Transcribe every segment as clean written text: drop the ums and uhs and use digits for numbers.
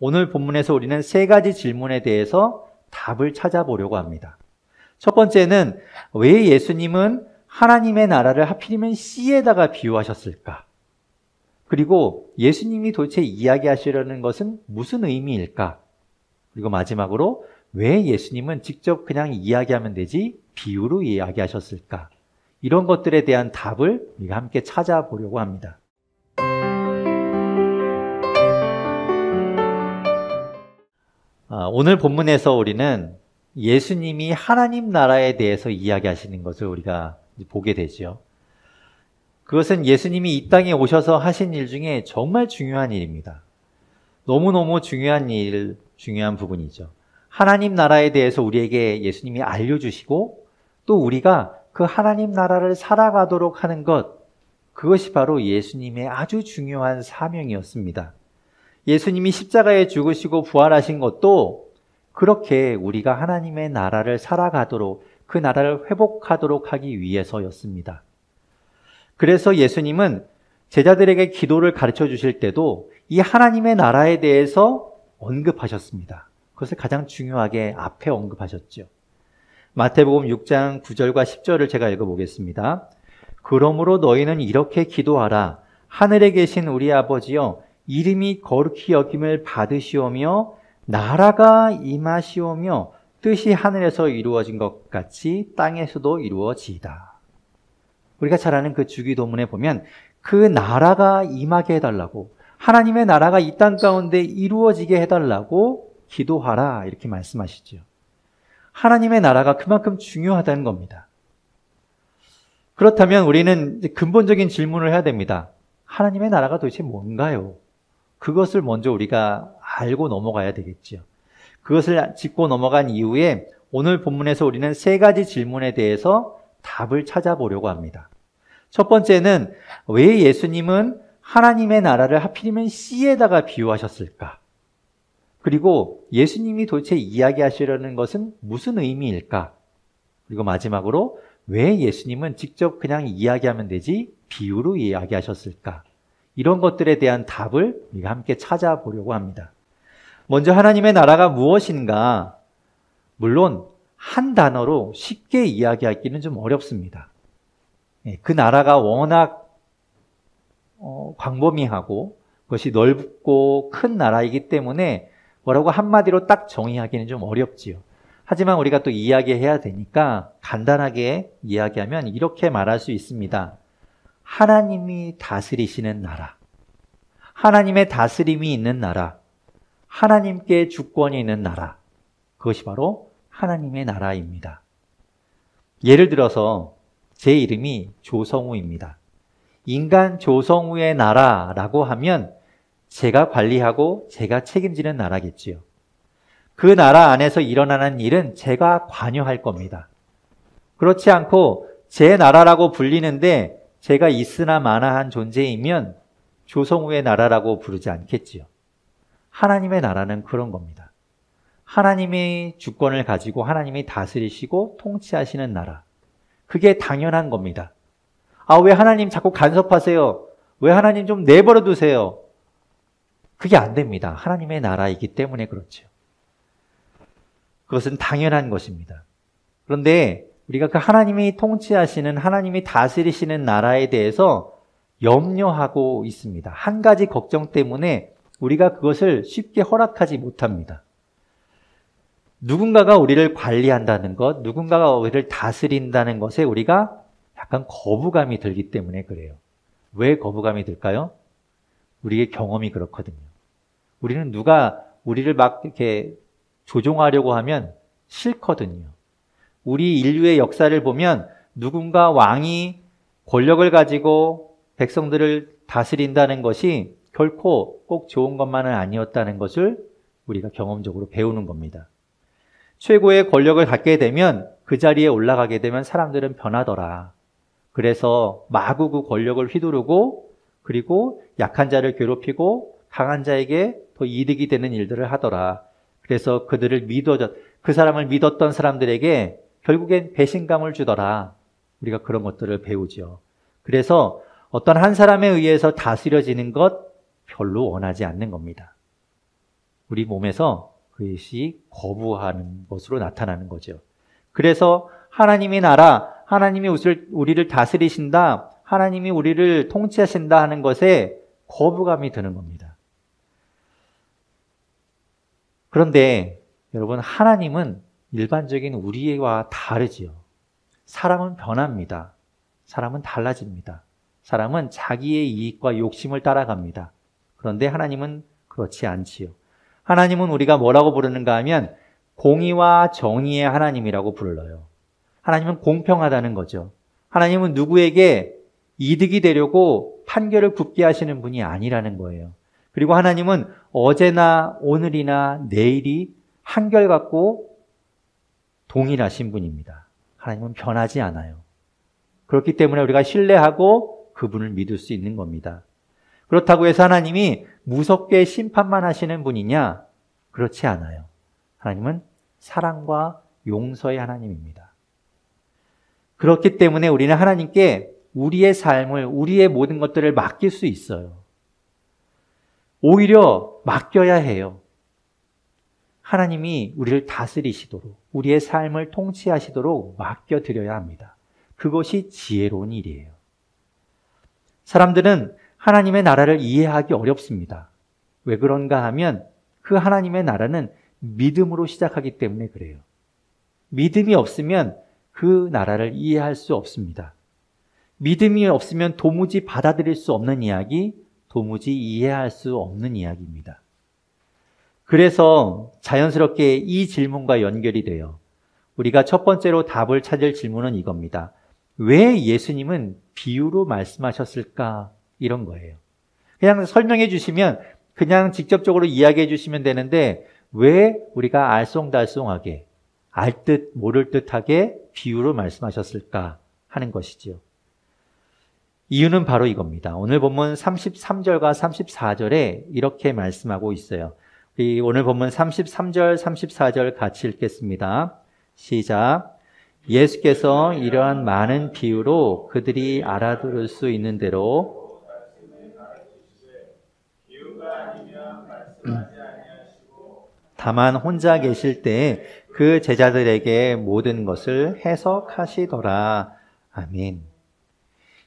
오늘 본문에서 우리는 세 가지 질문에 대해서 답을 찾아보려고 합니다. 첫 번째는 왜 예수님은 하나님의 나라를 하필이면 씨에다가 비유하셨을까? 그리고 예수님이 도대체 이야기하시려는 것은 무슨 의미일까? 그리고 마지막으로 왜 예수님은 직접 그냥 이야기하면 되지 비유로 이야기하셨을까? 이런 것들에 대한 답을 우리가 함께 찾아보려고 합니다. 오늘 본문에서 우리는 예수님이 하나님 나라에 대해서 이야기하시는 것을 우리가 보게 되죠. 그것은 예수님이 이 땅에 오셔서 하신 일 중에 정말 중요한 일입니다. 너무너무 중요한 부분이죠. 하나님 나라에 대해서 우리에게 예수님이 알려주시고 또 우리가 그 하나님 나라를 살아가도록 하는 것, 그것이 바로 예수님의 아주 중요한 사명이었습니다. 예수님이 십자가에 죽으시고 부활하신 것도 그렇게 우리가 하나님의 나라를 살아가도록, 그 나라를 회복하도록 하기 위해서였습니다. 그래서 예수님은 제자들에게 기도를 가르쳐 주실 때도 이 하나님의 나라에 대해서 언급하셨습니다. 그것을 가장 중요하게 앞에 언급하셨죠. 마태복음 6장 9절과 10절을 제가 읽어보겠습니다. 그러므로 너희는 이렇게 기도하라. 하늘에 계신 우리 아버지여, 이름이 거룩히 여김을 받으시오며 나라가 임하시오며 뜻이 하늘에서 이루어진 것 같이 땅에서도 이루어지이다. 우리가 잘 아는 그 주기도문에 보면 그 나라가 임하게 해달라고, 하나님의 나라가 이 땅 가운데 이루어지게 해달라고 기도하라, 이렇게 말씀하시죠. 하나님의 나라가 그만큼 중요하다는 겁니다. 그렇다면 우리는 근본적인 질문을 해야 됩니다. 하나님의 나라가 도대체 뭔가요? 그것을 먼저 우리가 알고 넘어가야 되겠죠. 그것을 짚고 넘어간 이후에 오늘 본문에서 우리는 세 가지 질문에 대해서 답을 찾아보려고 합니다. 첫 번째는 왜 예수님은 하나님의 나라를 하필이면 씨에다가 비유하셨을까? 그리고 예수님이 도대체 이야기하시려는 것은 무슨 의미일까? 그리고 마지막으로 왜 예수님은 직접 그냥 이야기하면 되지 비유로 이야기하셨을까? 이런 것들에 대한 답을 우리가 함께 찾아보려고 합니다. 먼저 하나님의 나라가 무엇인가? 물론 한 단어로 쉽게 이야기하기는 좀 어렵습니다. 그 나라가 워낙 광범위하고 그것이 넓고 큰 나라이기 때문에 뭐라고 한마디로 딱 정의하기는 좀 어렵지요. 하지만 우리가 또 이야기해야 되니까 간단하게 이야기하면 이렇게 말할 수 있습니다. 하나님이 다스리시는 나라, 하나님의 다스림이 있는 나라, 하나님께 주권이 있는 나라, 그것이 바로 하나님의 나라입니다. 예를 들어서 제 이름이 조성우입니다. 인간 조성우의 나라라고 하면 제가 관리하고 제가 책임지는 나라겠지요. 그 나라 안에서 일어나는 일은 제가 관여할 겁니다. 그렇지 않고 제 나라라고 불리는데 제가 있으나 마나한 존재이면 조성우의 나라라고 부르지 않겠지요. 하나님의 나라는 그런 겁니다. 하나님의 주권을 가지고 하나님이 다스리시고 통치하시는 나라. 그게 당연한 겁니다. 왜 하나님 자꾸 간섭하세요? 왜 하나님 좀 내버려 두세요? 그게 안 됩니다. 하나님의 나라이기 때문에 그렇죠. 그것은 당연한 것입니다. 그런데 우리가 그 하나님이 통치하시는, 하나님이 다스리시는 나라에 대해서 염려하고 있습니다. 한 가지 걱정 때문에 우리가 그것을 쉽게 허락하지 못합니다. 누군가가 우리를 관리한다는 것, 누군가가 우리를 다스린다는 것에 우리가 약간 거부감이 들기 때문에 그래요. 왜 거부감이 들까요? 우리의 경험이 그렇거든요. 우리는 누가 우리를 막 이렇게 조종하려고 하면 싫거든요. 우리 인류의 역사를 보면 누군가 왕이 권력을 가지고 백성들을 다스린다는 것이 결코 꼭 좋은 것만은 아니었다는 것을 우리가 경험적으로 배우는 겁니다. 최고의 권력을 갖게 되면 그 자리에 올라가게 되면 사람들은 변하더라. 그래서 마구 그 권력을 휘두르고 그리고 약한 자를 괴롭히고 강한 자에게 더 이득이 되는 일들을 하더라. 그래서 그 사람을 믿었던 사람들에게 결국엔 배신감을 주더라. 우리가 그런 것들을 배우죠. 그래서 어떤 한 사람에 의해서 다스려지는 것 별로 원하지 않는 겁니다. 우리 몸에서 그것이 거부하는 것으로 나타나는 거죠. 그래서 하나님의 나라, 하나님이 우리를 다스리신다, 하나님이 우리를 통치하신다 하는 것에 거부감이 드는 겁니다. 그런데 여러분, 하나님은 일반적인 우리와 다르지요. 사람은 변합니다. 사람은 달라집니다. 사람은 자기의 이익과 욕심을 따라갑니다. 그런데 하나님은 그렇지 않지요. 하나님은 우리가 뭐라고 부르는가 하면 공의와 정의의 하나님이라고 불러요. 하나님은 공평하다는 거죠. 하나님은 누구에게 이득이 되려고 판결을 굽게 하시는 분이 아니라는 거예요. 그리고 하나님은 어제나 오늘이나 내일이 한결같고 동일하신 분입니다. 하나님은 변하지 않아요. 그렇기 때문에 우리가 신뢰하고 그분을 믿을 수 있는 겁니다. 그렇다고 해서 하나님이 무섭게 심판만 하시는 분이냐? 그렇지 않아요. 하나님은 사랑과 용서의 하나님입니다. 그렇기 때문에 우리는 하나님께 우리의 삶을, 우리의 모든 것들을 맡길 수 있어요. 오히려 맡겨야 해요. 하나님이 우리를 다스리시도록, 우리의 삶을 통치하시도록 맡겨드려야 합니다. 그것이 지혜로운 일이에요. 사람들은 하나님의 나라를 이해하기 어렵습니다. 왜 그런가 하면 그 하나님의 나라는 믿음으로 시작하기 때문에 그래요. 믿음이 없으면 그 나라를 이해할 수 없습니다. 믿음이 없으면 도무지 받아들일 수 없는 이야기, 도무지 이해할 수 없는 이야기입니다. 그래서 자연스럽게 이 질문과 연결이 돼요. 우리가 첫 번째로 답을 찾을 질문은 이겁니다. 왜 예수님은 비유로 말씀하셨을까? 이런 거예요. 그냥 설명해 주시면, 그냥 직접적으로 이야기해 주시면 되는데 왜 우리가 알쏭달쏭하게, 알 듯 모를 듯하게 비유로 말씀하셨을까 하는 것이지요. 이유는 바로 이겁니다. 오늘 본문 33절과 34절에 이렇게 말씀하고 있어요. 오늘 본문 33절, 34절 같이 읽겠습니다. 시작. 예수께서 이러한 많은 비유로 그들이 알아들을 수 있는 대로 다만 혼자 계실 때 그 제자들에게 모든 것을 해석하시더라. 아멘.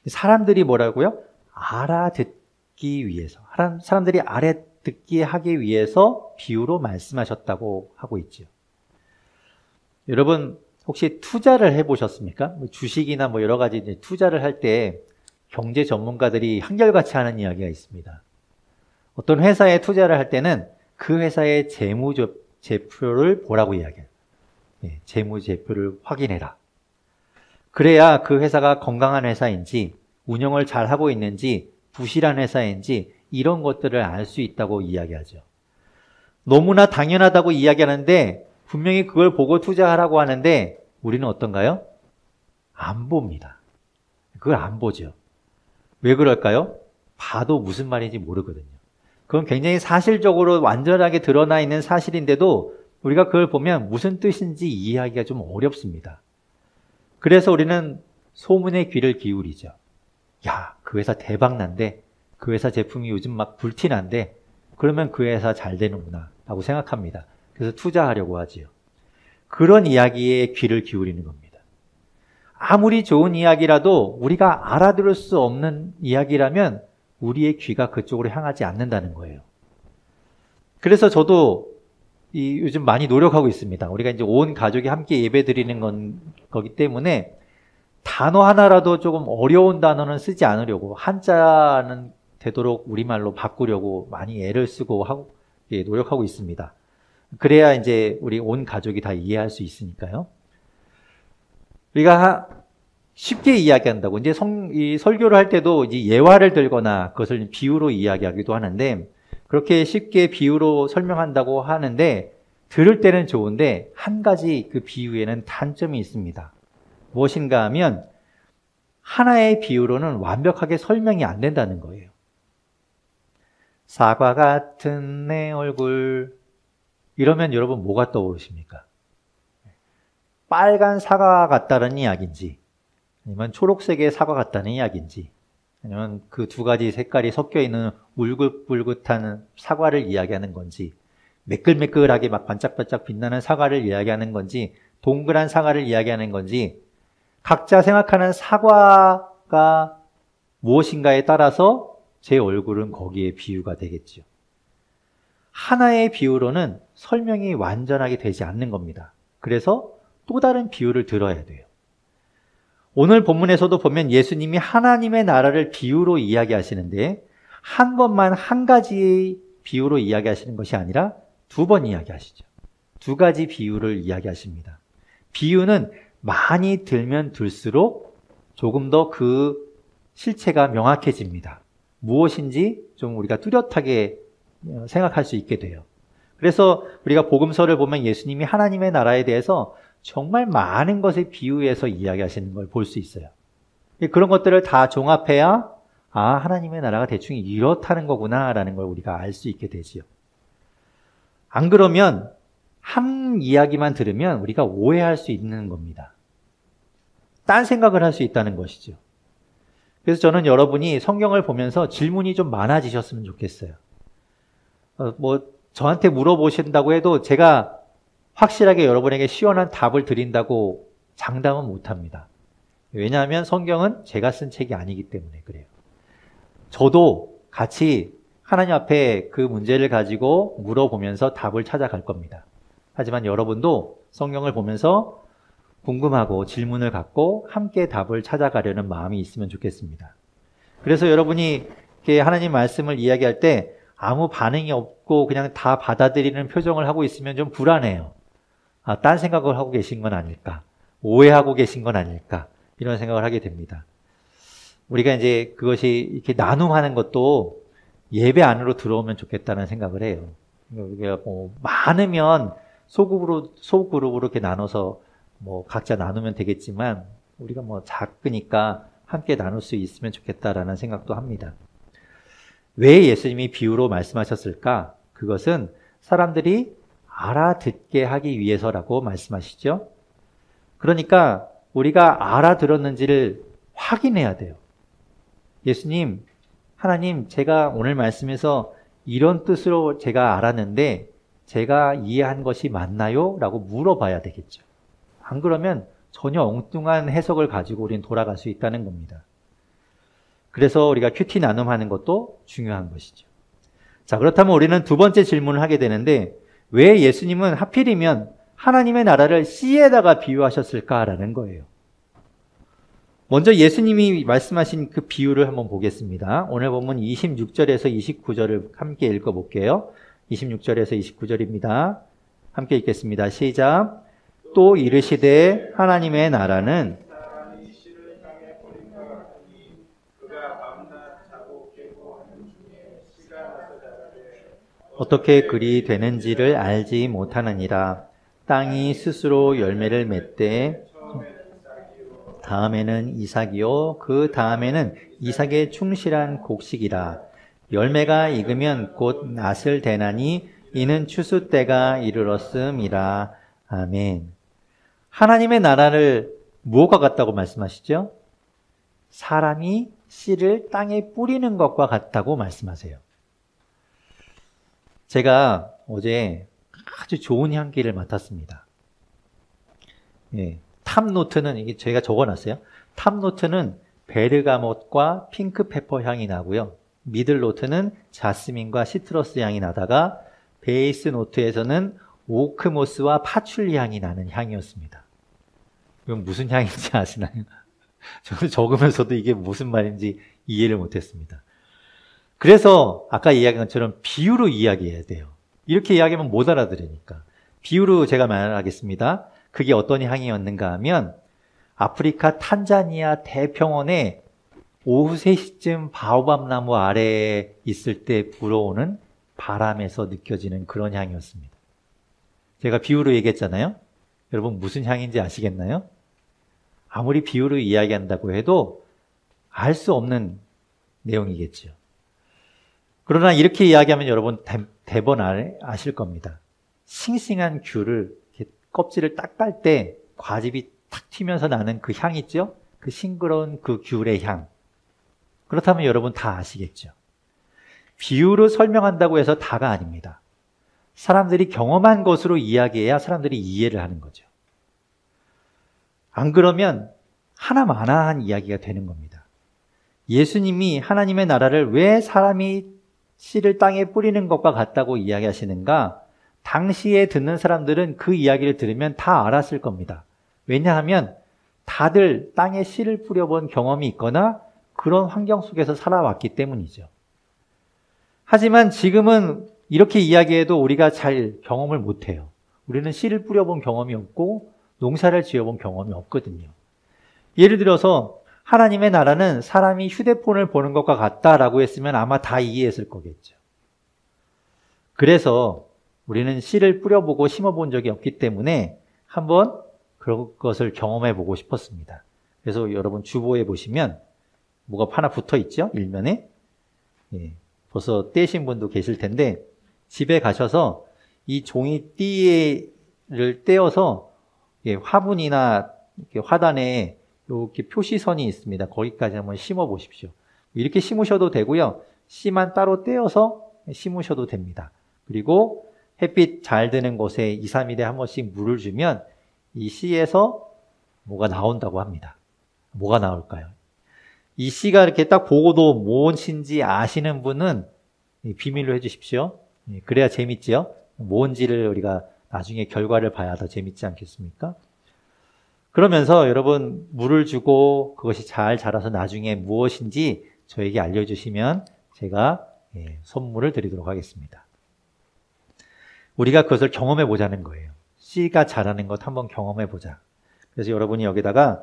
사람들이 뭐라고요? 알아듣기 위해서, 사람들이 알아듣게 하기 위해서 비유로 말씀하셨다고 하고 있죠. 여러분 혹시 투자를 해보셨습니까? 주식이나 여러 가지 투자를 할 때 경제 전문가들이 한결같이 하는 이야기가 있습니다. 어떤 회사에 투자를 할 때는 그 회사의 재무제표를 보라고 이야기해요. 재무제표를 확인해라. 그래야 그 회사가 건강한 회사인지, 운영을 잘 하고 있는지, 부실한 회사인지 이런 것들을 알 수 있다고 이야기하죠. 너무나 당연하다고 이야기하는데 분명히 그걸 보고 투자하라고 하는데 우리는 어떤가요? 안 봅니다. 그걸 안 보죠. 왜 그럴까요? 봐도 무슨 말인지 모르거든요. 그건 굉장히 사실적으로 완전하게 드러나 있는 사실인데도 우리가 그걸 보면 무슨 뜻인지 이해하기가 좀 어렵습니다. 그래서 우리는 소문에 귀를 기울이죠. 야, 그 회사 대박 난대. 그 회사 제품이 요즘 막 불티난데 그러면 그 회사 잘 되는구나 라고 생각합니다. 그래서 투자하려고 하지요. 그런 이야기에 귀를 기울이는 겁니다. 아무리 좋은 이야기라도 우리가 알아들을 수 없는 이야기라면 우리의 귀가 그쪽으로 향하지 않는다는 거예요. 그래서 저도 요즘 많이 노력하고 있습니다. 우리가 이제 온 가족이 함께 예배 드리는 거기 때문에 단어 하나라도 조금 어려운 단어는 쓰지 않으려고, 한자는 되도록 우리말로 바꾸려고 많이 애를 쓰고 하고, 노력하고 있습니다. 그래야 이제 우리 온 가족이 다 이해할 수 있으니까요. 우리가 쉽게 이야기한다고, 이제 이 설교를 할 때도 이제 예화를 들거나 그것을 비유로 이야기하기도 하는데, 그렇게 쉽게 비유로 설명한다고 하는데 들을 때는 좋은데 한 가지 그 비유에는 단점이 있습니다. 무엇인가 하면 하나의 비유로는 완벽하게 설명이 안 된다는 거예요. 사과 같은 내 얼굴, 이러면 여러분 뭐가 떠오르십니까? 빨간 사과 같다는 이야기인지, 아니면 초록색의 사과 같다는 이야기인지, 아니면 그 두 가지 색깔이 섞여 있는 울긋불긋한 사과를 이야기하는 건지, 매끌매끌하게 막 반짝반짝 빛나는 사과를 이야기하는 건지, 동그란 사과를 이야기하는 건지, 각자 생각하는 사과가 무엇인가에 따라서 제 얼굴은 거기에 비유가 되겠죠. 하나의 비유로는 설명이 완전하게 되지 않는 겁니다. 그래서 또 다른 비유를 들어야 돼요. 오늘 본문에서도 보면 예수님이 하나님의 나라를 비유로 이야기하시는데 한 번만 한 가지의 비유로 이야기하시는 것이 아니라 두 번 이야기하시죠. 두 가지 비유를 이야기하십니다. 비유는 많이 들면 들수록 조금 더 그 실체가 명확해집니다. 무엇인지 좀 우리가 뚜렷하게 생각할 수 있게 돼요. 그래서 우리가 복음서를 보면 예수님이 하나님의 나라에 대해서 정말 많은 것을 비유해서 이야기하시는 걸 볼 수 있어요. 그런 것들을 다 종합해야 하나님의 나라가 대충 이렇다는 거구나라는 걸 우리가 알 수 있게 되지요. 안 그러면 한 이야기만 들으면 우리가 오해할 수 있는 겁니다. 딴 생각을 할 수 있다는 것이죠. 그래서 저는 여러분이 성경을 보면서 질문이 좀 많아지셨으면 좋겠어요. 저한테 물어보신다고 해도 제가 확실하게 여러분에게 시원한 답을 드린다고 장담은 못합니다. 왜냐하면 성경은 제가 쓴 책이 아니기 때문에 그래요. 저도 같이 하나님 앞에 그 문제를 가지고 물어보면서 답을 찾아갈 겁니다. 하지만 여러분도 성경을 보면서 궁금하고 질문을 갖고 함께 답을 찾아가려는 마음이 있으면 좋겠습니다. 그래서 여러분이 이렇게 하나님 말씀을 이야기할 때 아무 반응이 없고 그냥 다 받아들이는 표정을 하고 있으면 좀 불안해요. 딴 생각을 하고 계신 건 아닐까? 오해하고 계신 건 아닐까? 이런 생각을 하게 됩니다. 우리가 이제 그것이 이렇게 나눔하는 것도 예배 안으로 들어오면 좋겠다는 생각을 해요. 우리가 많으면 소그룹으로 이렇게 나눠서 각자 나누면 되겠지만 우리가 작으니까 함께 나눌 수 있으면 좋겠다라는 생각도 합니다. 왜 예수님이 비유로 말씀하셨을까? 그것은 사람들이 알아듣게 하기 위해서라고 말씀하시죠. 그러니까 우리가 알아들었는지를 확인해야 돼요. 예수님, 하나님, 제가 오늘 말씀에서 이런 뜻으로 제가 알았는데 제가 이해한 것이 맞나요? 라고 물어봐야 되겠죠. 안 그러면 전혀 엉뚱한 해석을 가지고 우리는 돌아갈 수 있다는 겁니다. 그래서 우리가 큐티 나눔하는 것도 중요한 것이죠. 자, 그렇다면 우리는 두 번째 질문을 하게 되는데 왜 예수님은 하필이면 하나님의 나라를 씨에다가 비유하셨을까라는 거예요. 먼저 예수님이 말씀하신 그 비유를 한번 보겠습니다. 오늘 본문 26절에서 29절을 함께 읽어볼게요. 26절에서 29절입니다. 함께 읽겠습니다. 시작. 또 이르시되 하나님의 나라는 어떻게 그리 되는지를 알지 못하느니라. 땅이 스스로 열매를 맺되 다음에는 이삭이요 그 다음에는 이삭의 충실한 곡식이라. 열매가 익으면 곧 낫을 대나니 이는 추수 때가 이르렀음이라. 아멘. 하나님의 나라를 무엇과 같다고 말씀하시죠? 사람이 씨를 땅에 뿌리는 것과 같다고 말씀하세요. 제가 어제 아주 좋은 향기를 맡았습니다. 탑노트는 이게 제가 적어놨어요. 탑노트는 베르가못과 핑크페퍼 향이 나고요. 미들노트는 자스민과 시트러스 향이 나다가 베이스 노트에서는 오크모스와 파출리 향이 나는 향이었습니다. 이건 무슨 향인지 아시나요? 저는 적으면서도 이게 무슨 말인지 이해를 못했습니다. 그래서 아까 이야기한 것처럼 비유로 이야기해야 돼요. 이렇게 이야기하면 못 알아들으니까. 비유로 제가 말하겠습니다. 그게 어떤 향이었는가 하면 아프리카 탄자니아 대평원에 오후 3시쯤 바오밥 나무 아래에 있을 때 불어오는 바람에서 느껴지는 그런 향이었습니다. 제가 비유로 얘기했잖아요. 여러분 무슨 향인지 아시겠나요? 아무리 비유로 이야기한다고 해도 알 수 없는 내용이겠죠. 그러나 이렇게 이야기하면 여러분 대번 아실 겁니다. 싱싱한 귤을 이렇게 껍질을 딱 깔 때 과즙이 탁 튀면서 나는 그 향 있죠? 그 싱그러운 그 귤의 향. 그렇다면 여러분 다 아시겠죠? 비유로 설명한다고 해서 다가 아닙니다. 사람들이 경험한 것으로 이야기해야 사람들이 이해를 하는 거죠. 안 그러면 하나마나한 이야기가 되는 겁니다. 예수님이 하나님의 나라를 왜 사람이 씨를 땅에 뿌리는 것과 같다고 이야기하시는가? 당시에 듣는 사람들은 그 이야기를 들으면 다 알았을 겁니다. 왜냐하면 다들 땅에 씨를 뿌려본 경험이 있거나 그런 환경 속에서 살아왔기 때문이죠. 하지만 지금은 이렇게 이야기해도 우리가 잘 경험을 못해요. 우리는 씨를 뿌려본 경험이 없고 농사를 지어본 경험이 없거든요. 예를 들어서 하나님의 나라는 사람이 휴대폰을 보는 것과 같다라고 했으면 아마 다 이해했을 거겠죠. 그래서 우리는 씨를 뿌려보고 심어본 적이 없기 때문에 한번 그런 것을 경험해 보고 싶었습니다. 그래서 여러분 주보에 보시면 뭐가 하나 붙어 있죠? 일면에. 예, 벌써 떼신 분도 계실 텐데 집에 가셔서 이 종이띠를 떼어서 화분이나 이렇게 화단에 이렇게 표시선이 있습니다. 거기까지 한번 심어 보십시오. 이렇게 심으셔도 되고요. 씨만 따로 떼어서 심으셔도 됩니다. 그리고 햇빛 잘 드는 곳에 2, 3일에 한 번씩 물을 주면 이 씨에서 뭐가 나온다고 합니다. 뭐가 나올까요? 이 씨가 이렇게 딱 보고도 무엇인지 아시는 분은 비밀로 해주십시오. 그래야 재밌지요? 뭔지를 우리가 나중에 결과를 봐야 더 재밌지 않겠습니까? 그러면서 여러분 물을 주고 그것이 잘 자라서 나중에 무엇인지 저에게 알려주시면 제가 선물을 드리도록 하겠습니다. 우리가 그것을 경험해 보자는 거예요. 씨가 자라는 것 한번 경험해 보자. 그래서 여러분이 여기다가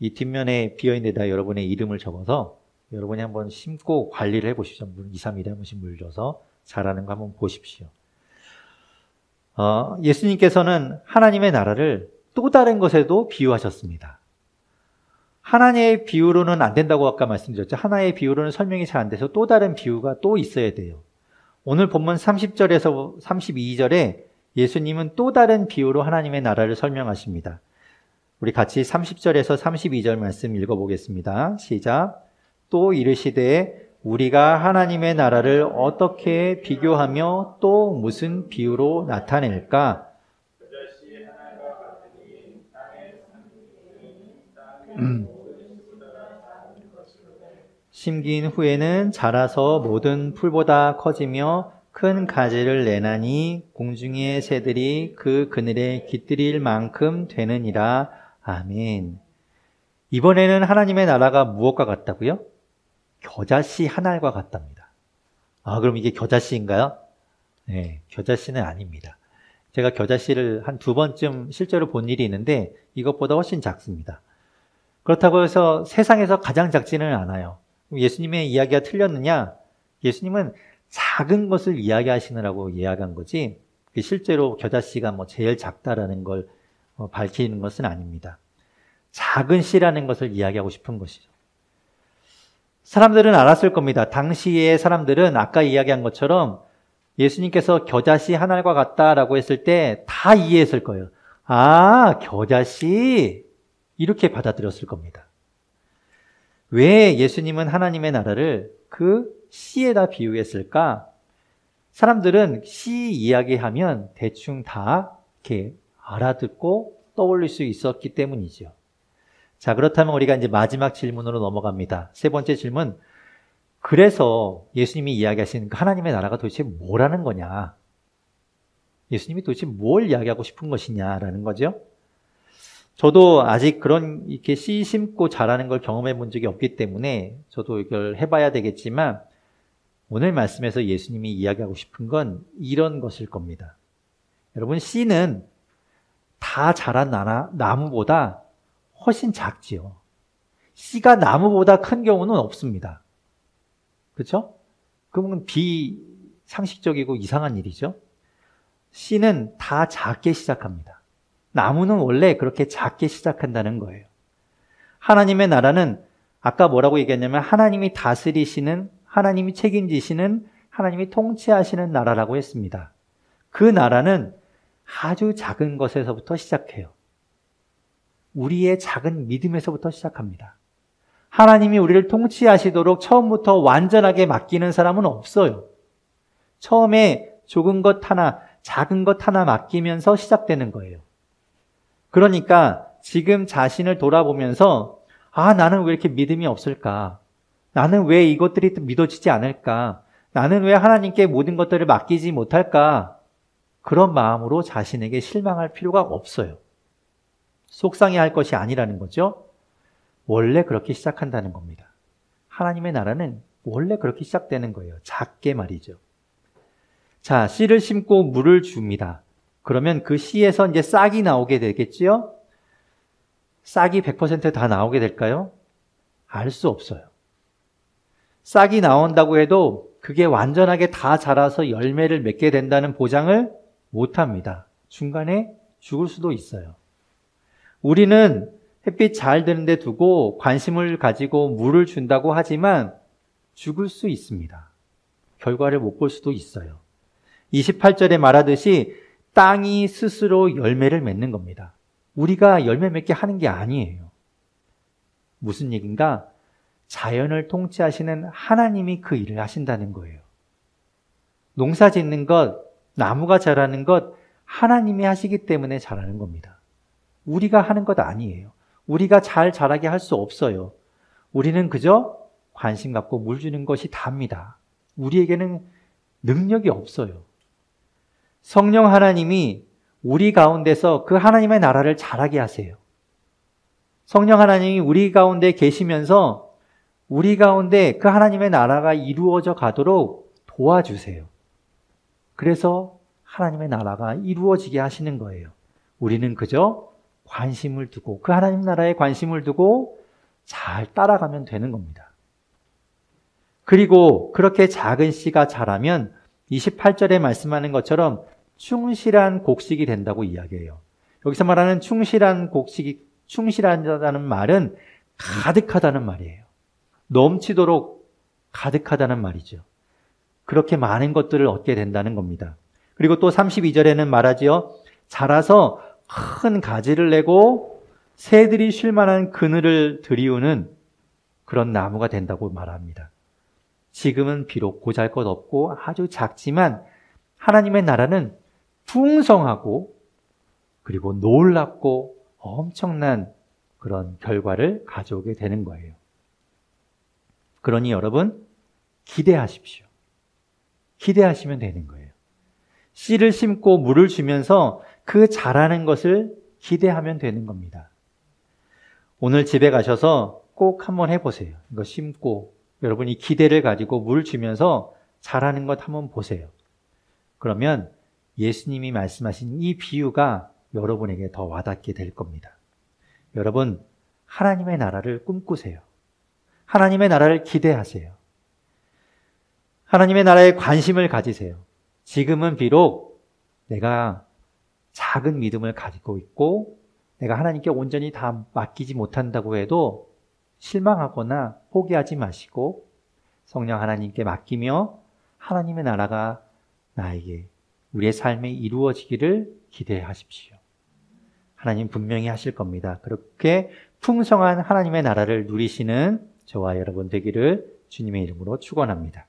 이 뒷면에 비어있는 데다 여러분의 이름을 적어서 여러분이 한번 심고 관리를 해 보십시오. 2, 3일에 한 번씩 물 줘서 자라는 거 한번 보십시오. 예수님께서는 하나님의 나라를 또 다른 것에도 비유하셨습니다. 하나의 비유로는 안 된다고 아까 말씀드렸죠. 하나의 비유로는 설명이 잘 안 돼서 또 다른 비유가 또 있어야 돼요. 오늘 본문 30절에서 32절에 예수님은 또 다른 비유로 하나님의 나라를 설명하십니다. 우리 같이 30절에서 32절 말씀 읽어보겠습니다. 시작. 또 이르시되 우리가 하나님의 나라를 어떻게 비교하며 또 무슨 비유로 나타낼까? 심긴 후에는 자라서 모든 풀보다 커지며 큰 가지를 내나니 공중의 새들이 그 그늘에 깃들일 만큼 되느니라. 아멘. 이번에는 하나님의 나라가 무엇과 같다고요? 겨자씨 한 알과 같답니다. 그럼 이게 겨자씨인가요? 네, 겨자씨는 아닙니다. 제가 겨자씨를 한 2번쯤 실제로 본 일이 있는데 이것보다 훨씬 작습니다. 그렇다고 해서 세상에서 가장 작지는 않아요. 예수님의 이야기가 틀렸느냐? 예수님은 작은 것을 이야기하시느라고 이야기한 거지 실제로 겨자씨가 뭐 제일 작다라는 걸 밝히는 것은 아닙니다. 작은 씨라는 것을 이야기하고 싶은 것이죠. 사람들은 알았을 겁니다. 당시의 사람들은 아까 이야기한 것처럼 예수님께서 겨자씨 한 알과 같다라고 했을 때 다 이해했을 거예요. 겨자씨 이렇게 받아들였을 겁니다. 왜 예수님은 하나님의 나라를 그 씨에다 비유했을까? 사람들은 씨 이야기하면 대충 다 이렇게 알아듣고 떠올릴 수 있었기 때문이죠. 자, 그렇다면 우리가 이제 마지막 질문으로 넘어갑니다. 3번째 질문. 그래서 예수님이 이야기하시는 하나님의 나라가 도대체 뭐라는 거냐? 예수님이 도대체 뭘 이야기하고 싶은 것이냐라는 거죠. 저도 아직 그런 이렇게 씨 심고 자라는 걸 경험해 본 적이 없기 때문에 저도 이걸 해봐야 되겠지만 오늘 말씀에서 예수님이 이야기하고 싶은 건 이런 것일 겁니다. 여러분, 씨는 다 자란 나무보다 훨씬 작지요. 씨가 나무보다 큰 경우는 없습니다. 그렇죠? 그러면 비상식적이고 이상한 일이죠. 씨는 다 작게 시작합니다. 나무는 원래 그렇게 작게 시작한다는 거예요. 하나님의 나라는 아까 뭐라고 얘기했냐면 하나님이 다스리시는, 하나님이 책임지시는, 하나님이 통치하시는 나라라고 했습니다. 그 나라는 아주 작은 것에서부터 시작해요. 우리의 작은 믿음에서부터 시작합니다. 하나님이 우리를 통치하시도록 처음부터 완전하게 맡기는 사람은 없어요. 처음에 조금 것 하나, 작은 것 하나 맡기면서 시작되는 거예요. 그러니까 지금 자신을 돌아보면서 나는 왜 이렇게 믿음이 없을까? 나는 왜 이것들이 믿어지지 않을까? 나는 왜 하나님께 모든 것들을 맡기지 못할까? 그런 마음으로 자신에게 실망할 필요가 없어요. 속상해할 것이 아니라는 거죠. 원래 그렇게 시작한다는 겁니다. 하나님의 나라는 원래 그렇게 시작되는 거예요. 작게 말이죠. 자, 씨를 심고 물을 줍니다. 그러면 그 씨에서 이제 싹이 나오게 되겠지요? 싹이 100% 다 나오게 될까요? 알 수 없어요. 싹이 나온다고 해도 그게 완전하게 다 자라서 열매를 맺게 된다는 보장을 못 합니다. 중간에 죽을 수도 있어요. 우리는 햇빛 잘 드는 데 두고 관심을 가지고 물을 준다고 하지만 죽을 수 있습니다. 결과를 못 볼 수도 있어요. 28절에 말하듯이 땅이 스스로 열매를 맺는 겁니다. 우리가 열매 맺게 하는 게 아니에요. 무슨 얘기인가? 자연을 통치하시는 하나님이 그 일을 하신다는 거예요. 농사 짓는 것, 나무가 자라는 것 하나님이 하시기 때문에 자라는 겁니다. 우리가 하는 것 아니에요. 우리가 잘 자라게 할 수 없어요. 우리는 그저 관심 갖고 물 주는 것이 답니다. 우리에게는 능력이 없어요. 성령 하나님이 우리 가운데서 그 하나님의 나라를 자라게 하세요. 성령 하나님이 우리 가운데 계시면서 우리 가운데 그 하나님의 나라가 이루어져 가도록 도와주세요. 그래서 하나님의 나라가 이루어지게 하시는 거예요. 우리는 그저 관심을 두고 그 하나님 나라에 관심을 두고 잘 따라가면 되는 겁니다. 그리고 그렇게 작은 씨가 자라면 28절에 말씀하는 것처럼 충실한 곡식이 된다고 이야기해요. 여기서 말하는 충실하다는 말은 가득하다는 말이에요. 넘치도록 가득하다는 말이죠. 그렇게 많은 것들을 얻게 된다는 겁니다. 그리고 또 32절에는 말하지요. 자라서 큰 가지를 내고 새들이 쉴 만한 그늘을 들이우는 그런 나무가 된다고 말합니다. 지금은 비록 보잘것없고 아주 작지만 하나님의 나라는 풍성하고 그리고 놀랍고 엄청난 그런 결과를 가져오게 되는 거예요. 그러니 여러분 기대하십시오. 기대하시면 되는 거예요. 씨를 심고 물을 주면서 그 자라는 것을 기대하면 되는 겁니다. 오늘 집에 가셔서 꼭 한번 해보세요. 이거 심고 여러분이 기대를 가지고 물 주면서 자라는 것 한번 보세요. 그러면 예수님이 말씀하신 이 비유가 여러분에게 더 와닿게 될 겁니다. 여러분, 하나님의 나라를 꿈꾸세요. 하나님의 나라를 기대하세요. 하나님의 나라에 관심을 가지세요. 지금은 비록 내가 작은 믿음을 가지고 있고 내가 하나님께 온전히 다 맡기지 못한다고 해도 실망하거나 포기하지 마시고 성령 하나님께 맡기며 하나님의 나라가 나에게 우리의 삶에 이루어지기를 기대하십시오. 하나님 분명히 하실 겁니다. 그렇게 풍성한 하나님의 나라를 누리시는 저와 여러분 되기를 주님의 이름으로 축원합니다.